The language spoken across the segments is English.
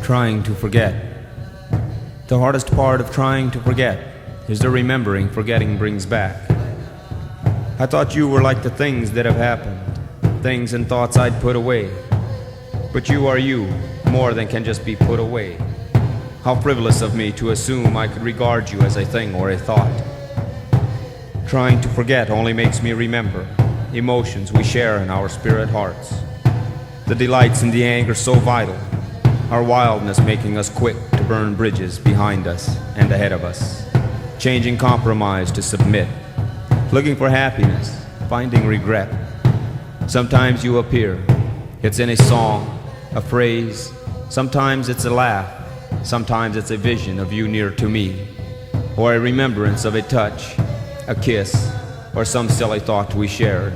trying to forget. The hardest part of trying to forget is the remembering forgetting brings back. I thought you were like the things that have happened, things and thoughts I'd put away. But you are you, more than can just be put away. How frivolous of me to assume I could regard you as a thing or a thought. Trying to forget only makes me remember emotions we share in our spirit hearts. The delights and the anger so vital, our wildness making us quick to burn bridges behind us and ahead of us, changing compromise to submit, looking for happiness, finding regret. Sometimes you appear, it's in a song, a phrase, sometimes it's a laugh, sometimes it's a vision of you near to me, or a remembrance of a touch, a kiss, or some silly thought we shared.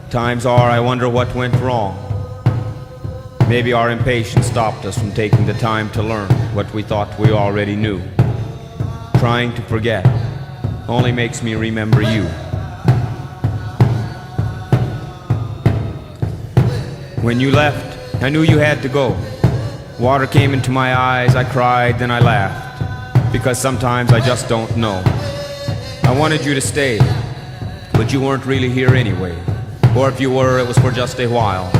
Times are I wonder what went wrong. Maybe our impatience stopped us from taking the time to learn what we thought we already knew. Trying to forget only makes me remember you. When you left, I knew you had to go. Water came into my eyes, I cried, then I laughed, because sometimes I just don't know. I wanted you to stay, but you weren't really here anyway. Or if you were, it was for just a while.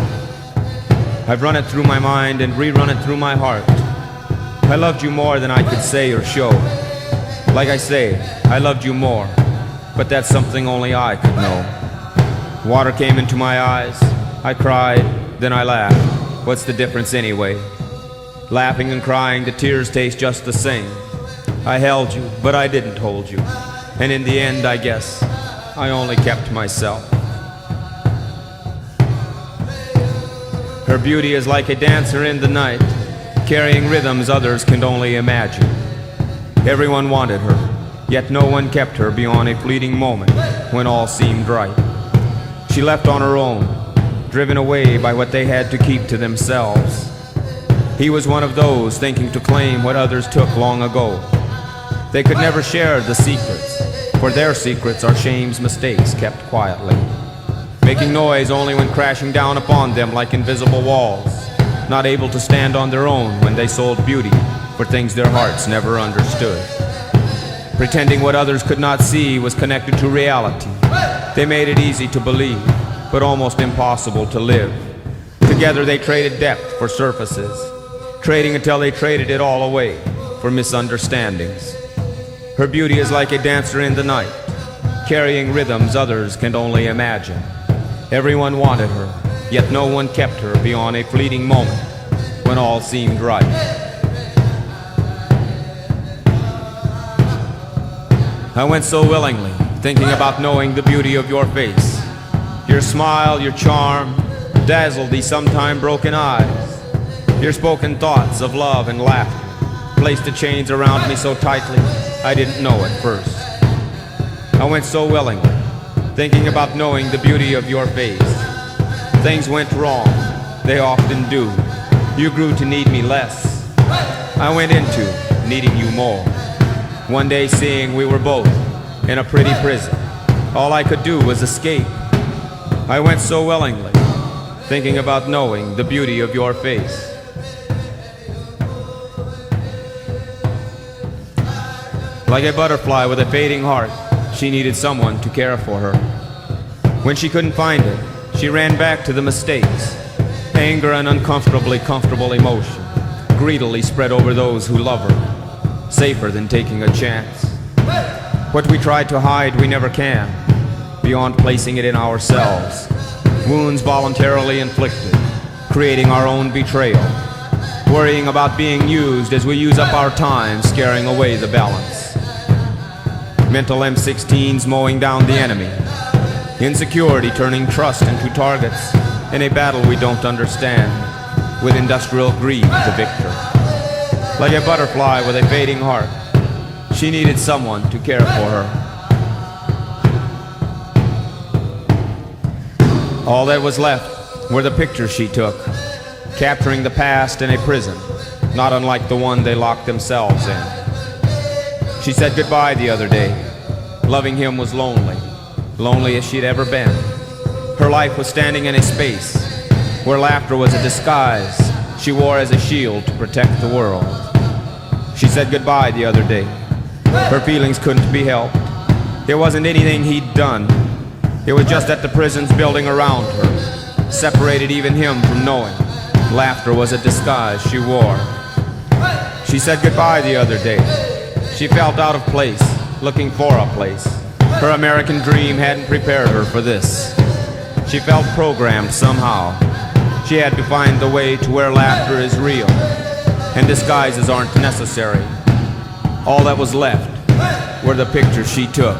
I've run it through my mind and rerun it through my heart. I loved you more than I could say or show. Like I say, I loved you more, but that's something only I could know. Water came into my eyes, I cried, then I laughed. What's the difference anyway? Laughing and crying, the tears taste just the same. I held you, but I didn't hold you. And in the end, I guess, I only kept myself. Her beauty is like a dancer in the night, carrying rhythms others can only imagine. Everyone wanted her, yet no one kept her beyond a fleeting moment when all seemed right. She left on her own, driven away by what they had to keep to themselves. He was one of those thinking to claim what others took long ago. They could never share the secrets, for their secrets are shame's mistakes kept quietly, making noise only when crashing down upon them like invisible walls, not able to stand on their own when they sold beauty for things their hearts never understood. Pretending what others could not see was connected to reality. They made it easy to believe, but almost impossible to live. Together they traded depth for surfaces, trading until they traded it all away for misunderstandings. Her beauty is like a dancer in the night, carrying rhythms others can only imagine. Everyone wanted her, yet no one kept her beyond a fleeting moment when all seemed right. I went so willingly, thinking about knowing the beauty of your face. Your smile, your charm, dazzled these sometime broken eyes. Your spoken thoughts of love and laughter placed the chains around me so tightly I didn't know at first. I went so willingly, thinking about knowing the beauty of your face. Things went wrong, they often do. You grew to need me less. I went into needing you more. One day seeing we were both in a pretty prison, all I could do was escape. I went so willingly, thinking about knowing the beauty of your face. Like a butterfly with a fading heart, she needed someone to care for her. When she couldn't find it, she ran back to the mistakes. Anger and uncomfortably comfortable emotion greedily spread over those who love her, safer than taking a chance. What we tried to hide, we never can, beyond placing it in ourselves. Wounds voluntarily inflicted, creating our own betrayal, worrying about being used as we use up our time, scaring away the balance. Mental M16s mowing down the enemy. Insecurity turning trust into targets in a battle we don't understand, with industrial greed the victor. Like a butterfly with a fading heart, she needed someone to care for her. All that was left were the pictures she took, capturing the past in a prison, not unlike the one they locked themselves in. She said goodbye the other day. Loving him was lonely, lonely as she'd ever been. Her life was standing in a space where laughter was a disguise, she wore as a shield to protect the world. She said goodbye the other day. Her feelings couldn't be helped. It wasn't anything he'd done. It was just that the prisons building around her separated even him from knowing laughter was a disguise she wore. She said goodbye the other day. She felt out of place, looking for a place. Her American dream hadn't prepared her for this. She felt programmed somehow. She had to find the way to where laughter is real and disguises aren't necessary. All that was left were the pictures she took.